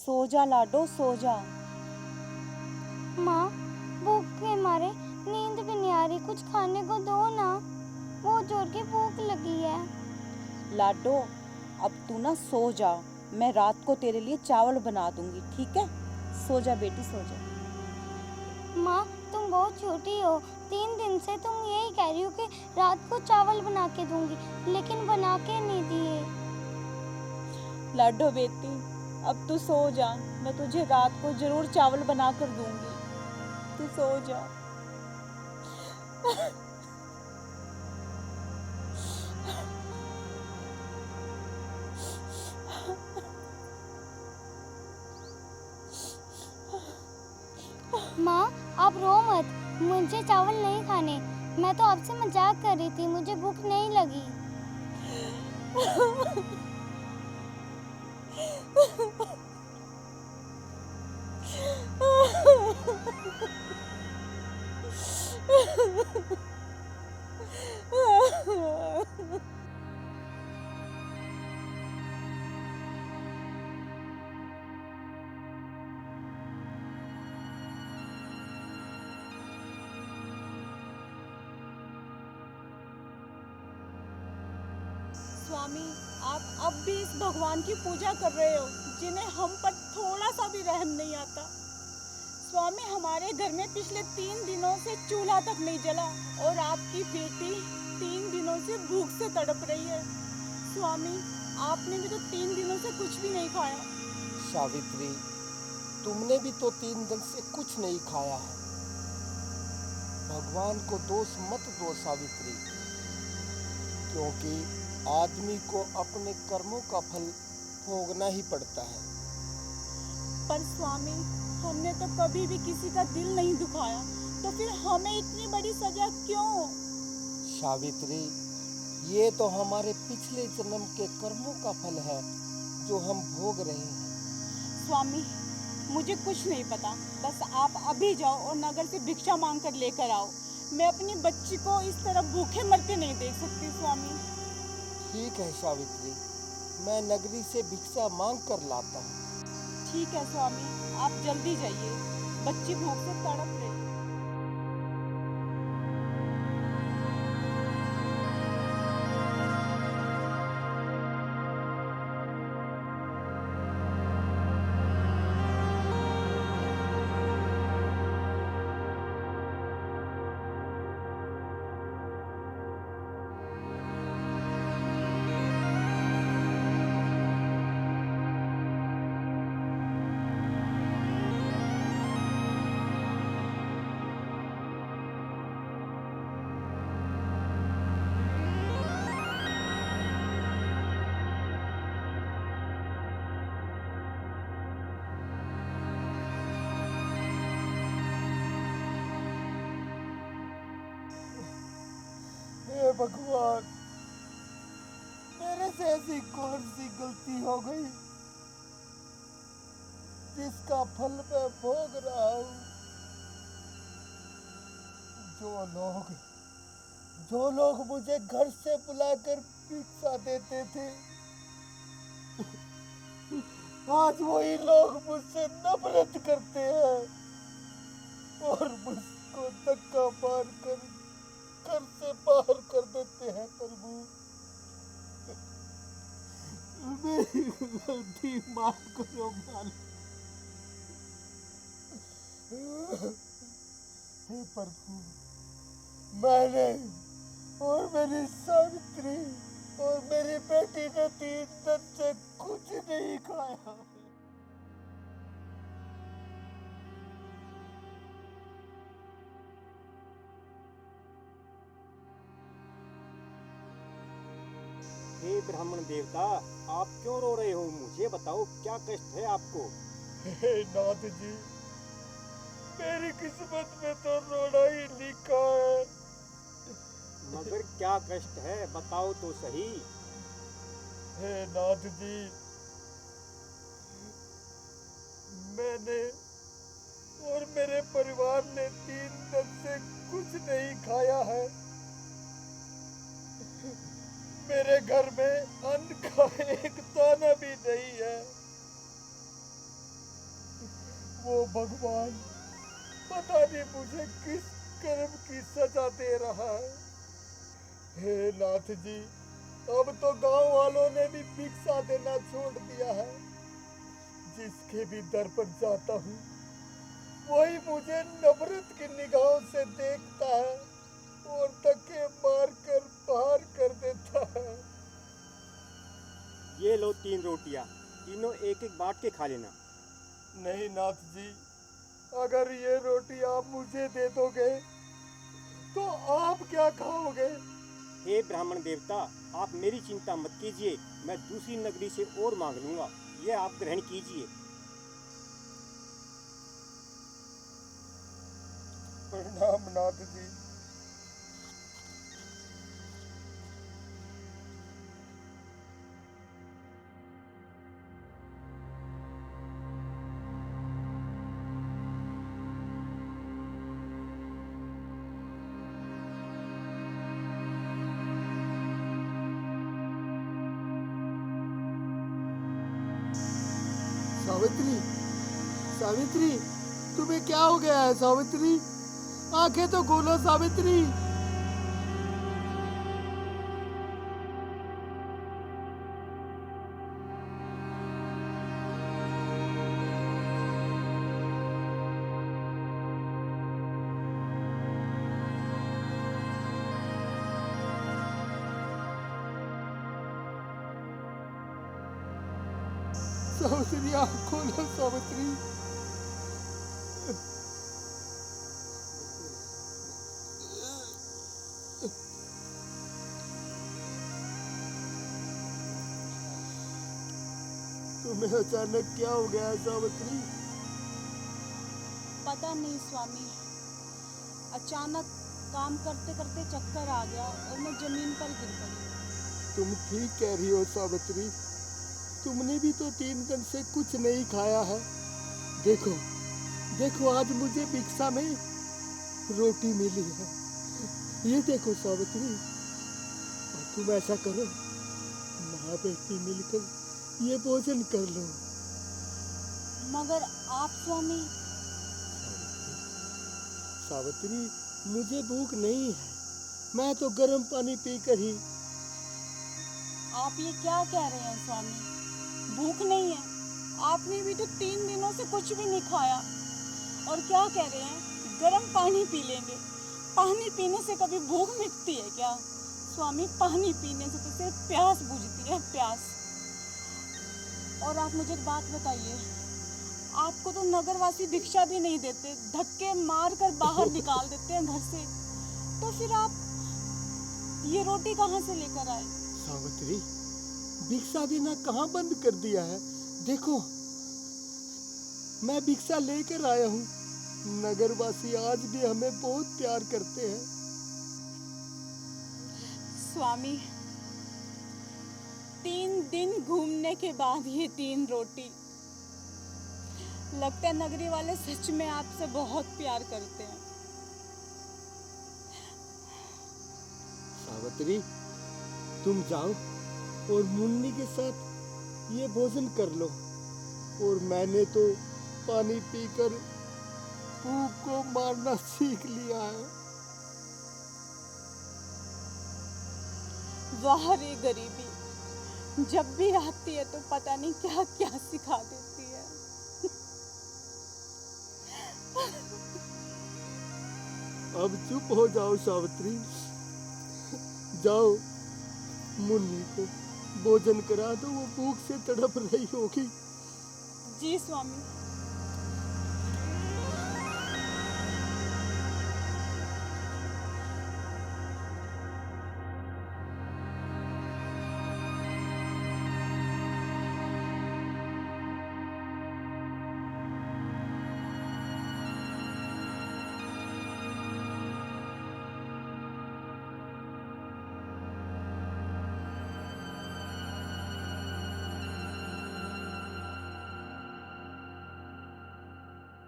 सो जा लाडो, सो जा। माँ, भूख के मारे नींद भी नहीं आ रही, कुछ खाने को दो ना, बहुत जोर की भूख लगी है। लाडो, अब तू ना सो जा, मैं रात को तेरे लिए चावल बना दूंगी, ठीक है? सो जा बेटी, सो जा। माँ, तुम बहुत छोटी हो, 3 दिन से तुम यही कह रही हो कि रात को चावल बना के दूंगी, लेकिन बना के नहीं दिए। लाडो बेटी, अब तू सो जा, मैं तुझे रात को जरूर चावल बना कर दूंगी। तू सो जा। माँ, आप रो मत, मुझे चावल नहीं खाने, मैं तो आपसे मजाक कर रही थी, मुझे भूख नहीं लगी। स्वामी, आप अब भी इस भगवान की पूजा कर रहे हो जिन्हें हम पर थोड़ा सा भी रहम नहीं आता। स्वामी, हमारे घर में पिछले 3 दिनों से चूल्हा तक नहीं जला और आपकी बेटी 3 दिनों से भूख से तड़प रही है। स्वामी, आपने भी तो 3 दिनों से कुछ भी नहीं खाया। सावित्री, तुमने भी तो 3 दिन से कुछ नहीं खाया है। भगवान को दोष मत दो सावित्री, क्योंकि आदमी को अपने कर्मों का फल भोगना ही पड़ता है। पर स्वामी, हमने तो कभी भी किसी का दिल नहीं दुखाया, तो फिर हमें इतनी बड़ी सजा क्यों? सावित्री, ये तो हमारे पिछले जन्म के कर्मों का फल है जो हम भोग रहे हैं। स्वामी, मुझे कुछ नहीं पता, बस आप अभी जाओ और नगर से भिक्षा मांग कर लेकर आओ। मैं अपनी बच्ची को इस तरह भूखे मरते नहीं देख सकती स्वामी। ठीक है सावित्री, मैं नगरी से भिक्षा मांग कर लाता हूँ। ठीक है स्वामी, आप जल्दी जाइए, बच्ची भूख से तड़प रही है। हे भगवान, मेरे से ऐसी कौन सी गलती हो गई जिसका फल मैं भोग रहा हूँ। जो लोग मुझे घर से बुलाकर भिक्षा देते थे, आज वही लोग मुझसे नफरत करते हैं और मुझको धक्का मार कर घर से बाहर कर देते हैं। प्रभु, मेरी गलती माफ करो मालिक। हे प्रभु, मैंने और मेरी सावित्री और मेरी बेटी ने 3 दिन से कुछ नहीं खाया। हे ब्राह्मण देवता, आप क्यों रो रहे हो? मुझे बताओ, क्या कष्ट है आपको? हे नाथ जी, मेरी किस्मत में तो रोना ही लिखा है। मगर क्या कष्ट है, बताओ तो सही। हे नाथ जी, मैंने और मेरे परिवार ने 3 दिन से कुछ नहीं खाया है। मेरे घर में अन्न का एक दाना भी नहीं है। वो भगवान पता नहीं मुझे किस कर्म की सजा दे रहा है। हे नाथ जी, अब तो गांव वालों ने भी भिक्षा देना छोड़ दिया है। जिसके भी दर पर जाता हूँ वही मुझे नफरत की निगाहों से देखता है और धक्के मार कर बाहर कर देता है। ये लो 3 रोटियां, तीनों एक एक बांट के खा लेना। नहीं नाथ जी, अगर ये रोटी आप मुझे दे दोगे तो आप क्या खाओगे? हे ब्राह्मण देवता, आप मेरी चिंता मत कीजिए, मैं दूसरी नगरी से और मांग लूंगा, ये आप ग्रहण कीजिए। प्रणाम नाथ जी। सावित्री, सावित्री, तुम्हें क्या हो गया है सावित्री? आंखें तो खोलो सावित्री। सावित्री, आंख खोलो सावित्री। तुम्हें अचानक क्या हो गया है सावित्री? पता नहीं स्वामी, अचानक काम करते करते चक्कर आ गया और मैं जमीन पर गिर पड़ी। तुम ठीक कह रही हो सावित्री, तुमने भी तो 3 दिन से कुछ नहीं खाया है। देखो देखो, आज मुझे भिक्षा में रोटी मिली है, ये देखो सावित्री। और तुम ऐसा करो, माँ बेटी मिलकर ये भोजन कर लो। मगर आप स्वामी? सावित्री, मुझे भूख नहीं है, मैं तो गर्म पानी पीकर ही। आप ये क्या कह रहे हैं स्वामी? भूख नहीं है? आपने भी तो 3 दिनों से कुछ भी नहीं खाया और क्या कह रहे हैं गर्म पानी पी लेंगे? पानी पीने से कभी भूख मिटती है क्या स्वामी? पानी पीने से तो सिर्फ प्यास बुझती है, प्यास। और आप मुझे एक बात बताइए, आपको तो नगरवासी भिक्षा भी नहीं देते, धक्के मार कर बाहर निकाल देते हैं घर से, तो फिर आप ये रोटी कहाँ से लेकर आए? सावित्री, भिक्षा देना कहाँ बंद कर दिया है? देखो, मैं भिक्षा लेकर आया हूँ। नगरवासी आज भी हमें बहुत प्यार करते हैं। स्वामी, 3 दिन घूमने के बाद ये 3 रोटी, लगता है नगरी वाले सच में आपसे बहुत प्यार करते हैं। सावित्री, तुम जाओ और मुन्नी के साथ ये भोजन कर लो। और मैंने तो पानी पीकर भूख को मारना सीख लिया है। वाह रे गरीबी, जब भी आती है तो पता नहीं क्या क्या सिखा देती है। अब चुप हो जाओ सावित्री, जाओ मुन्नी को भोजन करा दो, वो भूख से तड़प रही होगी। जी स्वामी।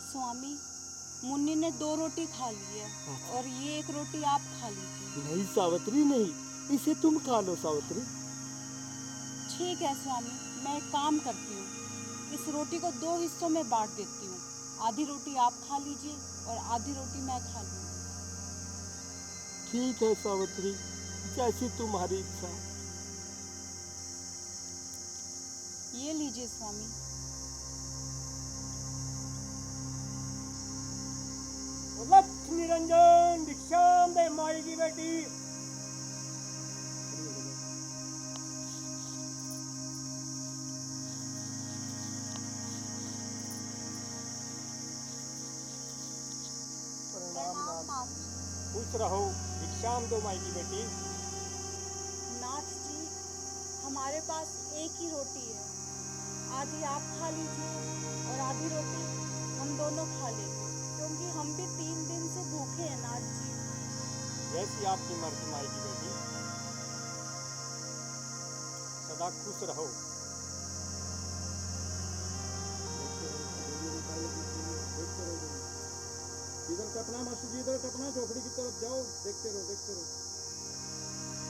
स्वामी, मुन्नी ने 2 रोटी खा ली है और ये 1 रोटी आप खा लीजिए। नहीं सावित्री, नहीं, इसे तुम खा लो सावित्री। ठीक है स्वामी, मैं एक काम करती हूँ, इस रोटी को 2 हिस्सों में बांट देती हूँ। आधी रोटी आप खा लीजिए और आधी रोटी मैं खा लूँगी। ठीक है सावित्री, जैसी तुम्हारी इच्छा। ये लीजिए स्वामी। लक्ष्मी निरंजन भिक्षाम दे माई की बेटी। प्रणाम नाथ। खुश रहो, भिक्षाम दो माई की बेटी। नाथ जी, हमारे पास एक ही रोटी है, आधी आप खा लीजिए और आधी रोटी हम दोनों खा लेंगे, क्योंकि हम भी 3 दिन से भूखे हैं नाथ जी। जैसी आपकी मर्जी माई की बेटी, सदा खुश रहो। इधर टपना मास्टर जी, इधर टपना, झोपड़ी की तरफ जाओ, देखते रहो देखते रहो।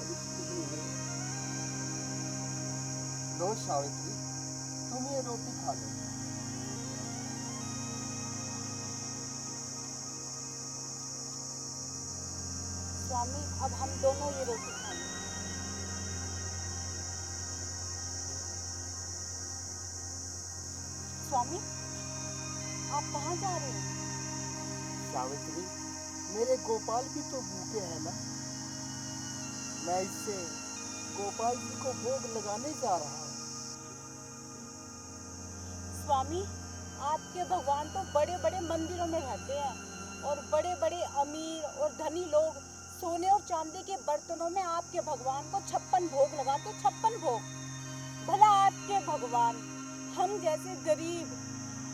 अभी कुछ नहीं है। लो सावित्री, तुम ये रोटी खा लो। स्वामी, अब हम दोनों ये रोटी खाएंगे। स्वामी, आप कहाँ जा रहे हैं? सावित्री, मेरे गोपाल भी तो भूखे हैं ना। मैं इससे गोपाल जी को भोग लगाने जा रहा हूँ। स्वामी, आपके भगवान तो बड़े बड़े मंदिरों में रहते हैं और बड़े बड़े अमीर और धनी लोग सोने और चांदी के बर्तनों में आपके भगवान को 56 भोग लगाते, 56 भोग। भला आपके भगवान हम जैसे गरीब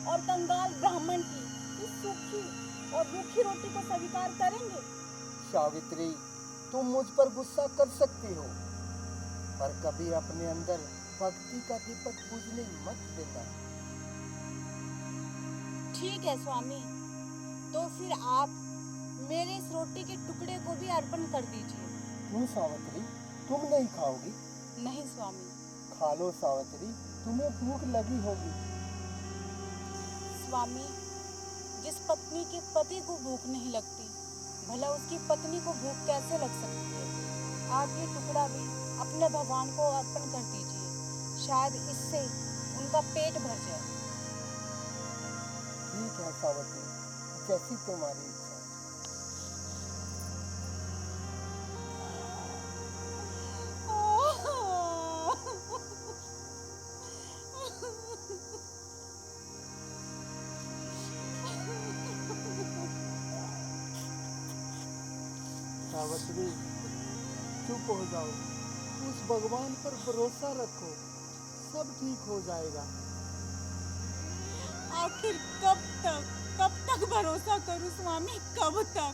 और कंगाल ब्राह्मण की इस सूखी और रूखी रोटी को स्वीकार करेंगे? सावित्री, तुम मुझ पर गुस्सा कर सकती हो, पर कभी अपने अंदर भक्ति का दीपक बुझने मत देना। ठीक है स्वामी, तो फिर आप मेरे इस रोटी के टुकड़े को भी अर्पण कर दीजिए। क्यों सावित्री, तुम नहीं खाओगी? नहीं स्वामी। खा लो सावित्री, तुम्हें भूख लगी होगी। स्वामी, जिस पत्नी के पति को भूख नहीं लगती, भला उसकी पत्नी को भूख कैसे लग सकती है? आप ये टुकड़ा भी अपने भगवान को अर्पण कर दीजिए, शायद इससे उनका पेट भर जाए। ठीक है सावित्री, जैसी तुम्हारी इच्छा। सावित्री, चुप हो जाओ, उस भगवान पर भरोसा रखो, सब ठीक हो जाएगा। आखिर कब तक भरोसा करूं स्वामी, कब तक?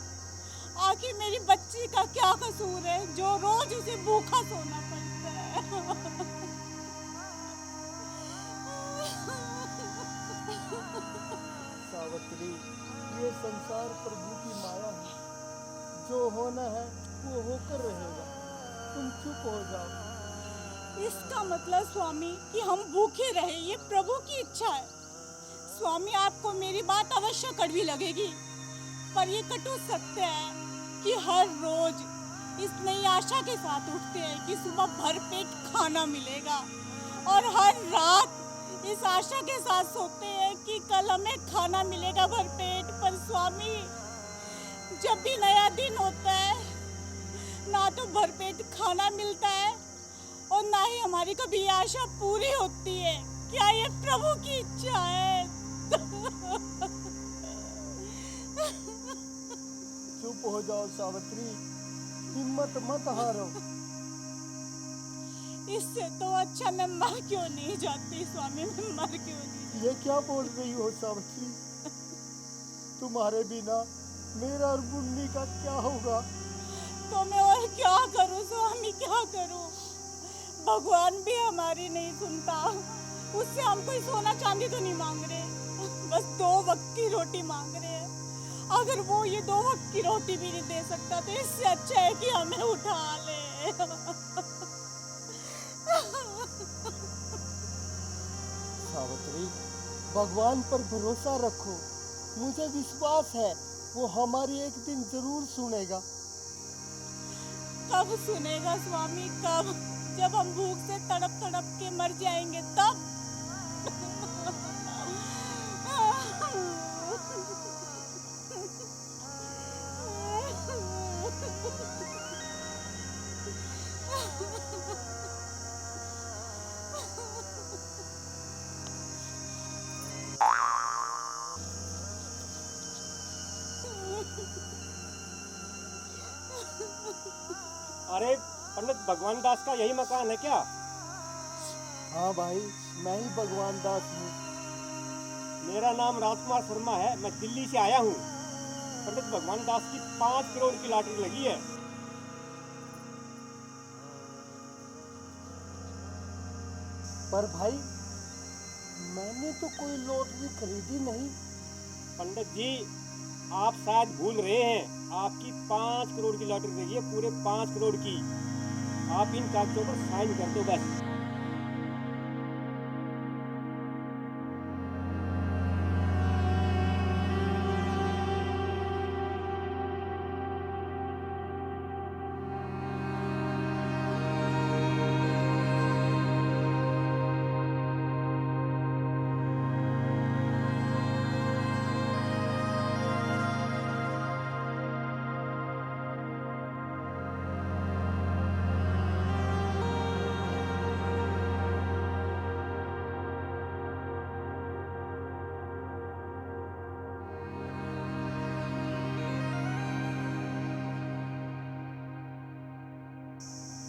आखिर मेरी बच्ची का क्या कसूर है जो रोज उसे भूखा सोना पड़ता है? सावित्री, ये संसार प्रभु की माया है, जो होना है वो होकर रहेगा। तुम चुप हो जाओ। इसका मतलब स्वामी कि हम भूखे रहे, ये प्रभु की इच्छा है। स्वामी, आपको मेरी बात अवश्य कड़वी लगेगी, पर ये कटु सत्य है कि हर रोज इस नई आशा के साथ उठते हैं कि सुबह भरपेट खाना मिलेगा, और हर रात इस आशा के साथ सोते हैं कि कल हमें खाना मिलेगा भरपेट। पर स्वामी, जब भी नया दिन होता है, ना तो भरपेट खाना मिलता है और ना ही हमारी कभी आशा पूरी होती है। क्या ये प्रभु की इच्छा है? चुप हो जाओ सावित्री, हिम्मत मत हारो। इससे तो अच्छा मैं मर क्यों नहीं जाती स्वामी, मैं मर क्यों नहीं? ये क्या बोल रही हो सावित्री? तुम्हारे बिना मेरा और मुन्नी का क्या होगा? तो मैं और क्या करूं स्वामी, क्या करूं? भगवान भी हमारी नहीं सुनता, उससे हम कोई सोना चांदी तो नहीं मांग रहे, बस 2 वक्त की रोटी मांग रहे हैं। अगर वो ये 2 वक्त की रोटी भी नहीं दे सकता तो इससे अच्छा है कि हमें उठा ले। सावित्री, भगवान पर भरोसा रखो, मुझे विश्वास है वो हमारी एक दिन जरूर सुनेगा। कब सुनेगा स्वामी, कब? जब हम भूख से तड़प तड़प के मर जाएंगे तब। अरे पंडित भगवान दास का यही मकान है क्या? हाँ भाई, मैं ही भगवान दास हूँ। मेरा नाम राजकुमार शर्मा है, मैं दिल्ली से आया हूँ। पंडित भगवान दास की 5 करोड़ की लॉटरी लगी है। पर भाई, मैंने तो कोई लॉटरी खरीदी नहीं। पंडित जी, आप शायद भूल रहे हैं, आपकी 5 करोड़ की लॉटरी लगी है, पूरे 5 करोड़ की। आप इन कागजों पर साइन कर दो बस।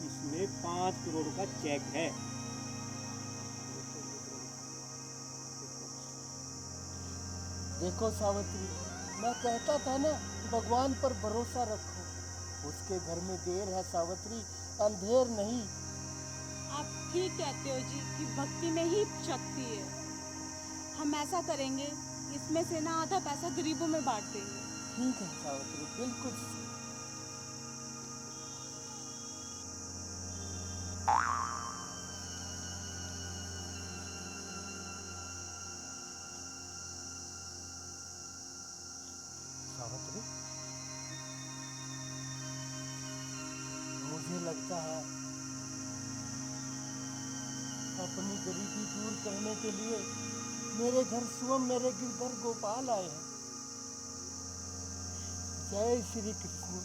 इसमें 5 करोड़ का चेक है। देखो सावित्री, मैं कहता था ना, भगवान पर भरोसा रखो। उसके घर में देर है सावित्री, अंधेर नहीं। आप ठीक कहते हो जी कि भक्ति में ही शक्ति है। हम ऐसा करेंगे, इसमें से ना आधा पैसा गरीबों में बांट देंगे। ठीक है सावित्री, बिल्कुल सही। सावित्री, मुझे लगता है अपनी गरीबी दूर करने के लिए मेरे घर स्वयं मेरे गिरधर गोपाल आए हैं। जय श्री कृष्ण,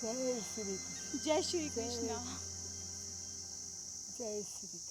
जय श्री कृष्ण, जय श्री कृष्ण। जय श्री कृष्ण।